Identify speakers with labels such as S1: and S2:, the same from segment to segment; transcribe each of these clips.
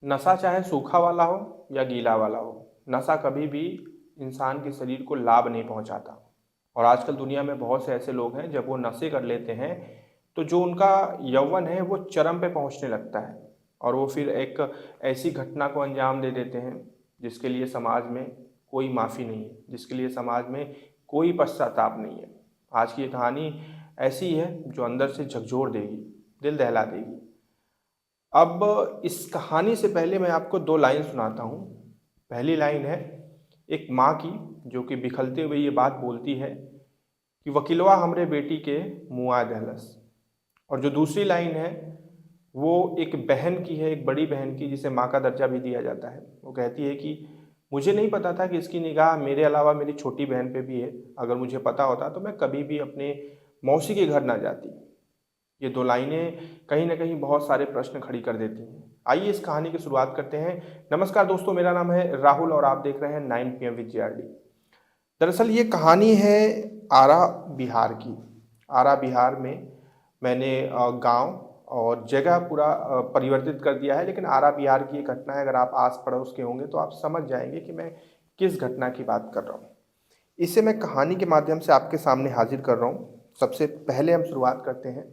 S1: नशा चाहे सूखा वाला हो या गीला वाला हो, नशा कभी भी इंसान के शरीर को लाभ नहीं पहुंचाता। और आजकल दुनिया में बहुत से ऐसे लोग हैं, जब वो नशे कर लेते हैं तो जो उनका यौवन है वो चरम पे पहुंचने लगता है और वो फिर एक ऐसी घटना को अंजाम दे देते हैं जिसके लिए समाज में कोई माफ़ी नहीं है, जिसके लिए समाज में कोई पश्चाताप नहीं है। आज की ये कहानी ऐसी है जो अंदर से झकझोर देगी, दिल दहला देगी। अब इस कहानी से पहले मैं आपको दो लाइन सुनाता हूँ। पहली लाइन है एक माँ की, जो कि बिखलते हुए ये बात बोलती है कि वकीलवा हमरे बेटी के मुआ दहलस। और जो दूसरी लाइन है वो एक बहन की है, एक बड़ी बहन की, जिसे माँ का दर्जा भी दिया जाता है। वो कहती है कि मुझे नहीं पता था कि इसकी निगाह मेरे अलावा मेरी छोटी बहन पे भी है। अगर मुझे पता होता तो मैं कभी भी अपने मौसी के घर ना जाती। ये दो लाइनें कहीं ना कहीं बहुत सारे प्रश्न खड़ी कर देती हैं। आइए इस कहानी की शुरुआत करते हैं। नमस्कार दोस्तों, मेरा नाम है राहुल और आप देख रहे हैं 9 PM विद JRD। दरअसल ये कहानी है आरा बिहार की। आरा बिहार में मैंने गांव और जगह पूरा परिवर्तित कर दिया है, लेकिन आरा बिहार की ये घटना है। अगर आप आस पड़ोस के होंगे तो आप समझ जाएंगे कि मैं किस घटना की बात कर रहा हूँ। इसे मैं कहानी के माध्यम से आपके सामने हाजिर कर रहा हूँ। सबसे पहले हम शुरुआत करते हैं।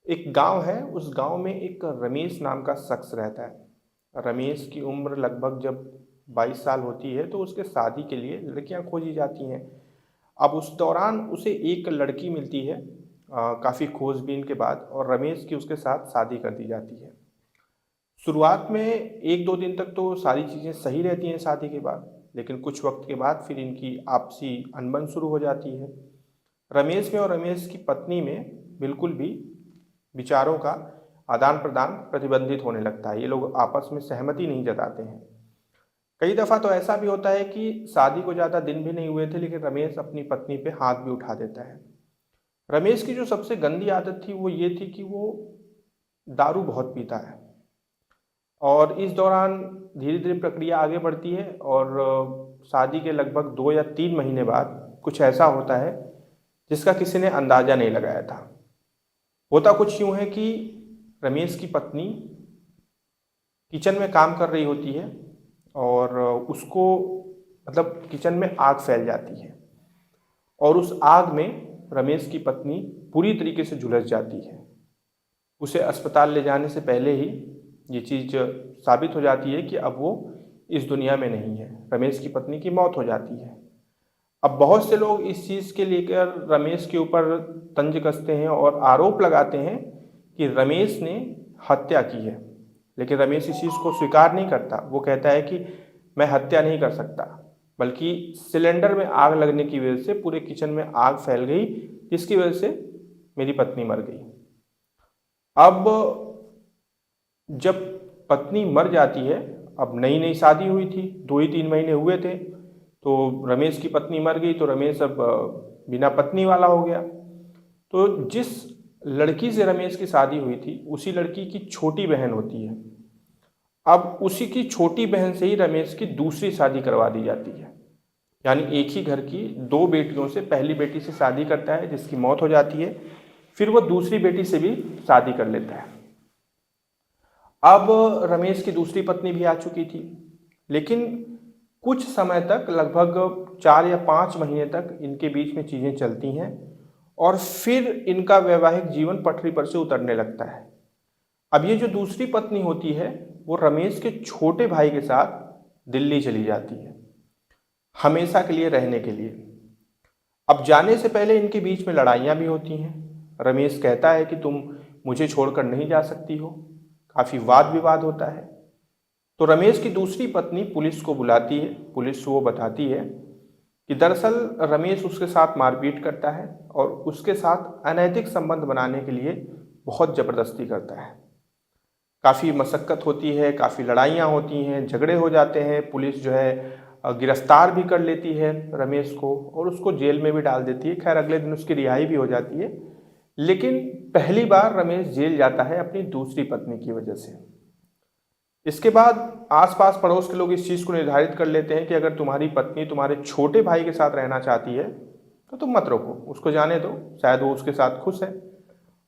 S1: एक गांव है, उस गांव में एक रमेश नाम का शख्स रहता है। रमेश की उम्र लगभग जब 22 साल होती है तो उसके शादी के लिए लड़कियां खोजी जाती हैं। अब उस दौरान उसे एक लड़की मिलती है काफ़ी खोजबीन के बाद, और रमेश की उसके साथ शादी कर दी जाती है। शुरुआत में एक दो दिन तक तो सारी चीज़ें सही रहती हैं शादी के बाद, लेकिन कुछ वक्त के बाद फिर इनकी आपसी अनबन शुरू हो जाती है। रमेश में और रमेश की पत्नी में बिल्कुल भी विचारों का आदान प्रदान प्रतिबंधित होने लगता है। ये लोग आपस में सहमति नहीं जताते हैं। कई दफ़ा तो ऐसा भी होता है कि शादी को ज़्यादा दिन भी नहीं हुए थे, लेकिन रमेश अपनी पत्नी पे हाथ भी उठा देता है। रमेश की जो सबसे गंदी आदत थी वो ये थी कि वो दारू बहुत पीता है। और इस दौरान धीरे धीरे प्रक्रिया आगे बढ़ती है और शादी के लगभग 2 या 3 महीने बाद कुछ ऐसा होता है जिसका किसी ने अंदाज़ा नहीं लगाया था। होता कुछ यूँ है कि रमेश की पत्नी किचन में काम कर रही होती है और उसको मतलब किचन में आग फैल जाती है और उस आग में रमेश की पत्नी पूरी तरीके से झुलस जाती है। उसे अस्पताल ले जाने से पहले ही ये चीज़ साबित हो जाती है कि अब वो इस दुनिया में नहीं है। रमेश की पत्नी की मौत हो जाती है। अब बहुत से लोग इस चीज़ के लेकर रमेश के ऊपर तंज कसते हैं और आरोप लगाते हैं कि रमेश ने हत्या की है, लेकिन रमेश इस चीज़ को स्वीकार नहीं करता। वो कहता है कि मैं हत्या नहीं कर सकता, बल्कि सिलेंडर में आग लगने की वजह से पूरे किचन में आग फैल गई, जिसकी वजह से मेरी पत्नी मर गई। अब जब पत्नी मर जाती है, अब नई नई शादी हुई थी, 2 ही 3 महीने हुए थे, तो रमेश की पत्नी मर गई तो रमेश अब बिना पत्नी वाला हो गया। तो जिस लड़की से रमेश की शादी हुई थी उसी लड़की की छोटी बहन होती है। अब उसी की छोटी बहन से ही रमेश की दूसरी शादी करवा दी जाती है। यानी एक ही घर की दो बेटियों से पहली बेटी से शादी करता है जिसकी मौत हो जाती है, फिर वो दूसरी बेटी से भी शादी कर लेता है। अब रमेश की दूसरी पत्नी भी आ चुकी थी, लेकिन कुछ समय तक, लगभग 4 या 5 महीने तक इनके बीच में चीज़ें चलती हैं और फिर इनका वैवाहिक जीवन पटरी पर से उतरने लगता है। अब ये जो दूसरी पत्नी होती है वो रमेश के छोटे भाई के साथ दिल्ली चली जाती है, हमेशा के लिए रहने के लिए। अब जाने से पहले इनके बीच में लड़ाइयाँ भी होती हैं। रमेश कहता है कि तुम मुझे छोड़कर नहीं जा सकती हो। काफ़ी वाद विवाद होता है। तो रमेश की दूसरी पत्नी पुलिस को बुलाती है। पुलिस वो बताती है कि दरअसल रमेश उसके साथ मारपीट करता है और उसके साथ अनैतिक संबंध बनाने के लिए बहुत ज़बरदस्ती करता है। काफ़ी मशक्क़त होती है, काफ़ी लड़ाइयाँ होती हैं, झगड़े हो जाते हैं। पुलिस जो है गिरफ्तार भी कर लेती है रमेश को और उसको जेल में भी डाल देती है। खैर अगले दिन उसकी रिहाई भी हो जाती है, लेकिन पहली बार रमेश जेल जाता है अपनी दूसरी पत्नी की वजह से। इसके बाद आसपास पड़ोस के लोग इस चीज़ को निर्धारित कर लेते हैं कि अगर तुम्हारी पत्नी तुम्हारे छोटे भाई के साथ रहना चाहती है तो तुम मत रोको, उसको जाने दो, शायद वो उसके साथ खुश है।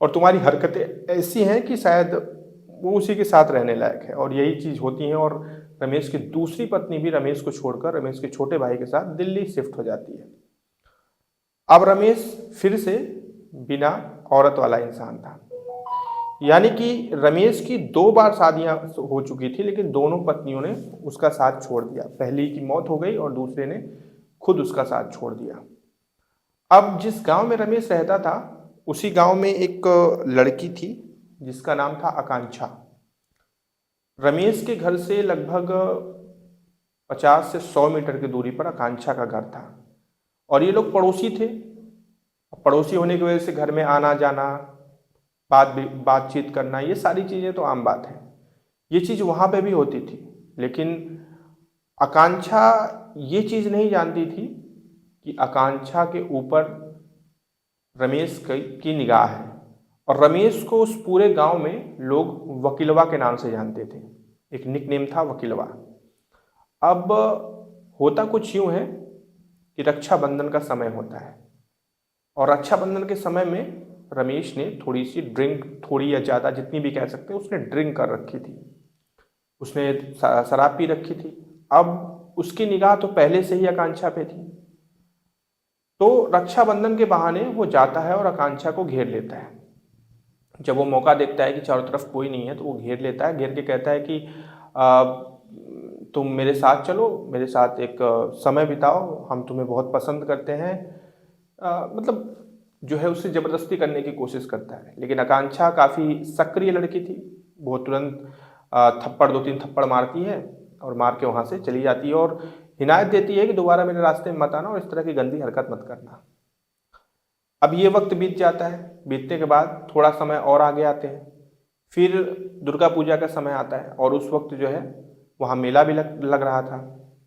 S1: और तुम्हारी हरकतें ऐसी हैं कि शायद वो उसी के साथ रहने लायक है। और यही चीज़ होती है। और रमेश की दूसरी पत्नी भी रमेश को छोड़कर रमेश के छोटे भाई के साथ दिल्ली शिफ्ट हो जाती है। अब रमेश फिर से बिना औरत वाला इंसान था। यानी कि रमेश की 2 बार शादियां हो चुकी थी, लेकिन दोनों पत्नियों ने उसका साथ छोड़ दिया। पहली की मौत हो गई और दूसरे ने खुद उसका साथ छोड़ दिया। अब जिस गांव में रमेश रहता था, उसी गांव में एक लड़की थी जिसका नाम था आकांक्षा। रमेश के घर से लगभग 50 से 100 मीटर की दूरी पर आकांक्षा का घर था। और ये लोग पड़ोसी थे। पड़ोसी होने की वजह से घर में आना जाना, बातचीत करना, ये सारी चीज़ें तो आम बात है। ये चीज़ वहाँ पे भी होती थी। लेकिन आकांक्षा ये चीज़ नहीं जानती थी कि आकांक्षा के ऊपर रमेश की निगाह है। और रमेश को उस पूरे गांव में लोग वकीलवा के नाम से जानते थे। एक निकनेम था वकीलवा। अब होता कुछ यूँ है कि रक्षाबंधन का समय होता है। और रक्षाबंधन के समय में रमेश ने थोड़ी सी ड्रिंक, थोड़ी या ज़्यादा जितनी भी कह सकते हैं, उसने ड्रिंक कर रखी थी। उसने शराब पी रखी थी। अब उसकी निगाह तो पहले से ही आकांक्षा पे थी। तो रक्षाबंधन के बहाने वो जाता है और आकांक्षा को घेर लेता है। जब वो मौका देखता है कि चारों तरफ कोई नहीं है, तो वो घेर लेता है। घेर के कहता है कि तुम मेरे साथ चलो, मेरे साथ एक समय बिताओ, हम तुम्हें बहुत पसंद करते हैं। मतलब जो है उससे ज़बरदस्ती करने की कोशिश करता है। लेकिन आकांक्षा काफ़ी सक्रिय लड़की थी। वो तुरंत थप्पड़, 2-3 थप्पड़ मारती है और मार के वहाँ से चली जाती है। और हिदायत देती है कि दोबारा मेरे रास्ते में मत आना और इस तरह की गंदी हरकत मत करना। अब ये वक्त बीत जाता है। बीतने के बाद थोड़ा समय और आगे आते हैं। फिर दुर्गा पूजा का समय आता है और उस वक्त जो है वहाँ मेला भी लग रहा था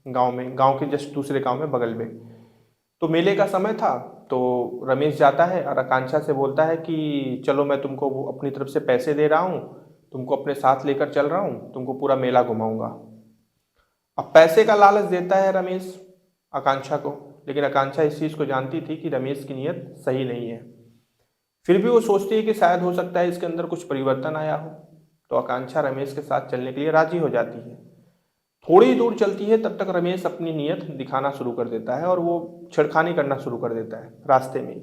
S1: गांव में, गांव के जस्ट दूसरे गांव में, बगल में। तो मेले का समय था। तो रमेश जाता है और आकांक्षा से बोलता है कि चलो, मैं तुमको वो अपनी तरफ से पैसे दे रहा हूँ, तुमको अपने साथ लेकर चल रहा हूँ, तुमको पूरा मेला घुमाऊंगा। अब पैसे का लालच देता है रमेश आकांक्षा को। लेकिन आकांक्षा इस चीज़ को जानती थी कि रमेश की नीयत सही नहीं है। फिर भी वो सोचती है कि शायद हो सकता है इसके अंदर कुछ परिवर्तन आया हो। तो आकांक्षा रमेश के साथ चलने के लिए राजी हो जाती है। थोड़ी दूर चलती है, तब तक रमेश अपनी नीयत दिखाना शुरू कर देता है और वो छेड़खानी करना शुरू कर देता है रास्ते में ही।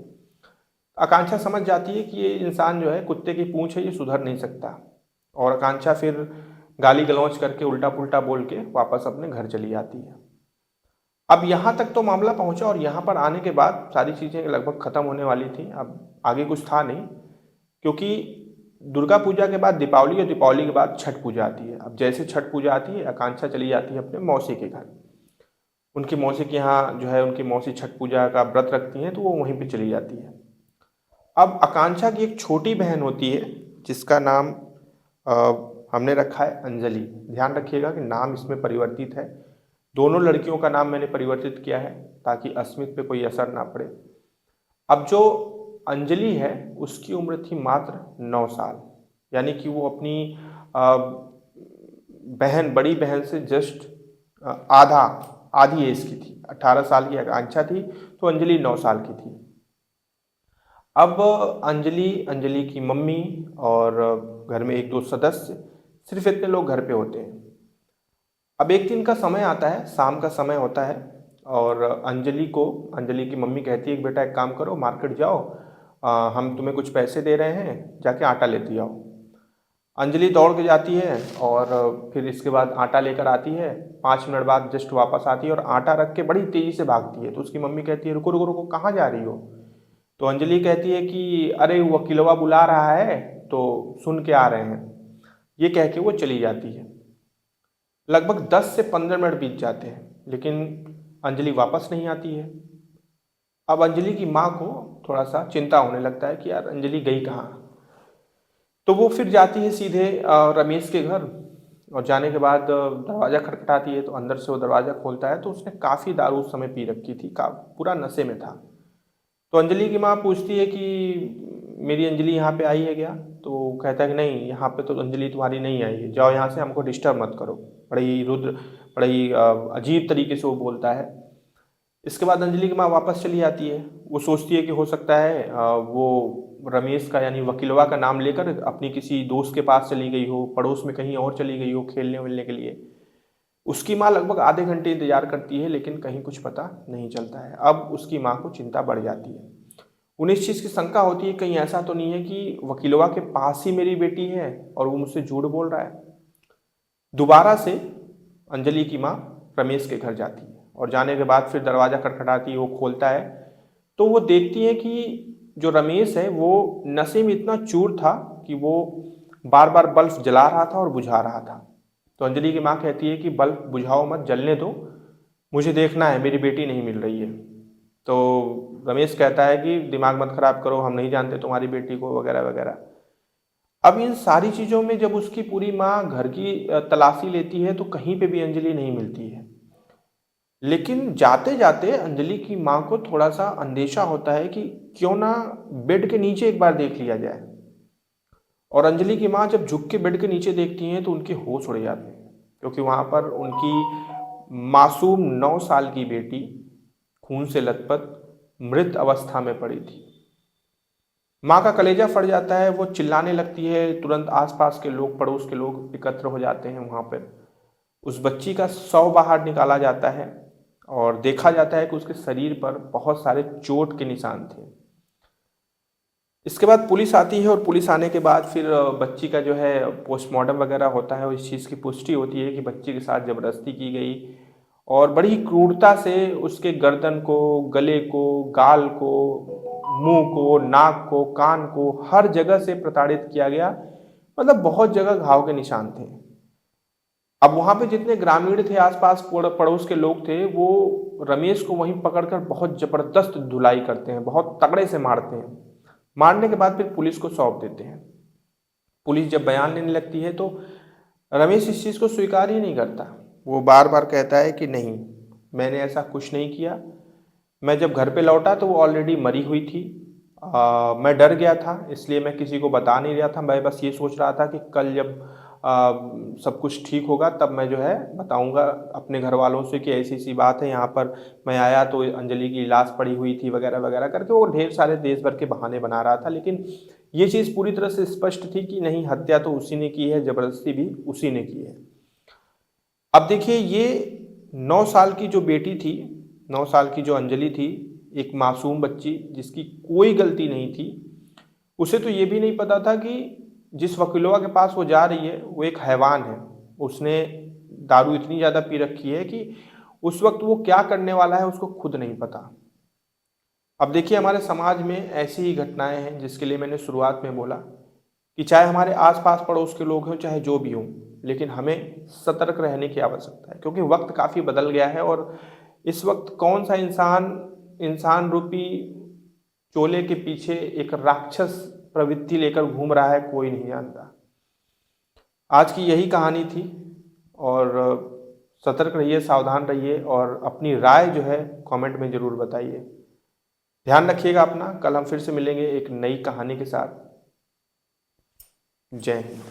S1: आकांक्षा समझ जाती है कि ये इंसान जो है कुत्ते की पूंछ है, ये सुधर नहीं सकता। और आकांक्षा फिर गाली गलौज करके, उल्टा पुल्टा बोल के वापस अपने घर चली आती है। अब यहाँ तक तो मामला पहुंचा और यहाँ पर आने के बाद सारी चीज़ें लगभग ख़त्म होने वाली थी। अब आगे कुछ था नहीं, क्योंकि दुर्गा पूजा के बाद दीपावली और दीपावली के बाद छठ पूजा आती है। अब जैसे छठ पूजा आती है, आकांक्षा चली जाती है अपने मौसी के घर। उनकी मौसी के यहाँ जो है, उनकी मौसी छठ पूजा का व्रत रखती हैं, तो वो वहीं पे चली जाती है। अब आकांक्षा की एक छोटी बहन होती है जिसका नाम अ, हमने रखा है अंजलि। ध्यान रखिएगा कि नाम इसमें परिवर्तित है। दोनों लड़कियों का नाम मैंने परिवर्तित किया है ताकि अस्मित पे कोई असर ना पड़े। अब जो अंजलि है, उसकी उम्र थी मात्र 9 साल। यानी कि वो अपनी बड़ी बहन से जस्ट आधी एज की थी। 18 साल की आकांक्षा थी, तो अंजलि 9 साल की थी। अब अंजलि की मम्मी और घर में 1-2 सदस्य, सिर्फ इतने लोग घर पे होते हैं। अब एक दिन का समय आता है, शाम का समय होता है, और अंजलि की मम्मी कहती है कि बेटा एक काम करो, मार्केट जाओ, हम तुम्हें कुछ पैसे दे रहे हैं, जाके आटा लेती आओ। अंजलि दौड़ के जाती है और फिर इसके बाद आटा लेकर आती है। 5 मिनट बाद जस्ट वापस आती है और आटा रख के बड़ी तेज़ी से भागती है। तो उसकी मम्मी कहती है रुको रुको रुको, कहाँ जा रही हो? तो अंजलि कहती है कि अरे वो वकीलवा बुला रहा है, तो सुन के आ रहे हैं। ये कह के वो चली जाती है। लगभग 10 से 15 मिनट बीत जाते हैं, लेकिन अंजलि वापस नहीं आती है। अब अंजलि की माँ को थोड़ा सा चिंता होने लगता है कि यार अंजलि गई कहाँ। तो वो फिर जाती है सीधे रमेश के घर, और जाने के बाद दरवाज़ा खटखटाती है। तो अंदर से वो दरवाज़ा खोलता है, तो उसने काफ़ी दारू उस समय पी रखी थी, पूरा नशे में था। तो अंजलि की माँ पूछती है कि मेरी अंजलि यहाँ पे आई है क्या? तो कहता है कि नहीं, यहाँ पे तो अंजलि तुम्हारी नहीं आई है, जाओ यहाँ से, हमको डिस्टर्ब मत करो। बड़ी अजीब तरीके से वो बोलता है। इसके बाद अंजलि की माँ वापस चली आती है। वो सोचती है कि हो सकता है वो रमेश का यानी वकीलवा का नाम लेकर अपनी किसी दोस्त के पास चली गई हो, पड़ोस में कहीं और चली गई हो खेलने वेलने के लिए। उसकी माँ लगभग आधे घंटे इंतजार करती है लेकिन कहीं कुछ पता नहीं चलता है। अब उसकी माँ को चिंता बढ़ जाती है। उन्हें इस चीज़ की शंका होती है कहीं ऐसा तो नहीं है कि वकीलवा के पास ही मेरी बेटी है और वो मुझसे झूठ बोल रहा है। दोबारा से अंजलि की माँ रमेश के घर जाती है और जाने के बाद फिर दरवाज़ा खटखटाती है। वो खोलता है तो वो देखती है कि जो रमेश है वो नशे में इतना चूर था कि वो बार बार बल्ब जला रहा था और बुझा रहा था। तो अंजलि की माँ कहती है कि बल्ब बुझाओ मत, जलने दो, मुझे देखना है, मेरी बेटी नहीं मिल रही है। तो रमेश कहता है कि दिमाग मत खराब करो, हम नहीं जानते तुम्हारी बेटी को, वगैरह वगैरह। अब इन सारी चीज़ों में जब उसकी पूरी माँ घर की तलाशी लेती है तो कहीं पे भी अंजलि नहीं मिलती है। लेकिन जाते जाते अंजलि की माँ को थोड़ा सा अंदेशा होता है कि क्यों ना बेड के नीचे एक बार देख लिया जाए। और अंजलि की माँ जब झुक के बेड के नीचे देखती हैं तो उनके होश उड़ जाते हैं, क्योंकि वहाँ पर उनकी मासूम 9 साल की बेटी खून से लथपथ मृत अवस्था में पड़ी थी। माँ का कलेजा फट जाता है, वो चिल्लाने लगती है। तुरंत आसपास के लोग, पड़ोस के लोग एकत्र हो जाते हैं वहाँ पर। उस बच्ची का शव बाहर निकाला जाता है और देखा जाता है कि उसके शरीर पर बहुत सारे चोट के निशान थे। इसके बाद पुलिस आती है और पुलिस आने के बाद फिर बच्ची का जो है पोस्टमार्टम वगैरह होता है और इस चीज़ की पुष्टि होती है कि बच्ची के साथ जबरदस्ती की गई और बड़ी क्रूरता से उसके गर्दन को, गले को, गाल को, मुंह को, नाक को, कान को, हर जगह से प्रताड़ित किया गया। मतलब बहुत जगह घाव के निशान थे। अब वहाँ पे जितने ग्रामीण थे, आसपास पड़ोस के लोग थे, वो रमेश को वहीं पकड़कर बहुत ज़बरदस्त धुलाई करते हैं, बहुत तगड़े से मारते हैं। मारने के बाद फिर पुलिस को सौंप देते हैं। पुलिस जब बयान लेने लगती है तो रमेश इस चीज़ को स्वीकार ही नहीं करता। वो बार बार कहता है कि नहीं, मैंने ऐसा कुछ नहीं किया। मैं जब घर पे लौटा तो वो ऑलरेडी मरी हुई थी। मैं डर गया था, इसलिए मैं किसी को बता नहीं रहा था। मैं बस ये सोच रहा था कि कल जब सब कुछ ठीक होगा तब मैं जो है बताऊंगा अपने घर वालों से कि ऐसी ऐसी बात है, यहाँ पर मैं आया तो अंजलि की लाश पड़ी हुई थी, वगैरह वगैरह करके वो ढेर सारे देश भर के बहाने बना रहा था। लेकिन ये चीज़ पूरी तरह से स्पष्ट थी कि नहीं, हत्या तो उसी ने की है, जबरदस्ती भी उसी ने की है। अब देखिए, ये 9 साल की जो बेटी थी, 9 साल की जो अंजलि थी, एक मासूम बच्ची जिसकी कोई गलती नहीं थी, उसे तो ये भी नहीं पता था कि जिस वकीलवा के पास वो जा रही है वो एक हैवान है। उसने दारू इतनी ज़्यादा पी रखी है कि उस वक्त वो क्या करने वाला है उसको खुद नहीं पता। अब देखिए, हमारे समाज में ऐसी ही घटनाएं हैं जिसके लिए मैंने शुरुआत में बोला कि चाहे हमारे आसपास पड़ोस के लोग हों, चाहे जो भी हों, लेकिन हमें सतर्क रहने की आवश्यकता है, क्योंकि वक्त काफ़ी बदल गया है और इस वक्त कौन सा इंसान इंसान रूपी चोले के पीछे एक राक्षस प्रवृत्ति लेकर घूम रहा है, कोई नहीं जानता। आज की यही कहानी थी और सतर्क रहिए, सावधान रहिए और अपनी राय जो है कमेंट में ज़रूर बताइए। ध्यान रखिएगा अपना। कल हम फिर से मिलेंगे एक नई कहानी के साथ। जय हिंद।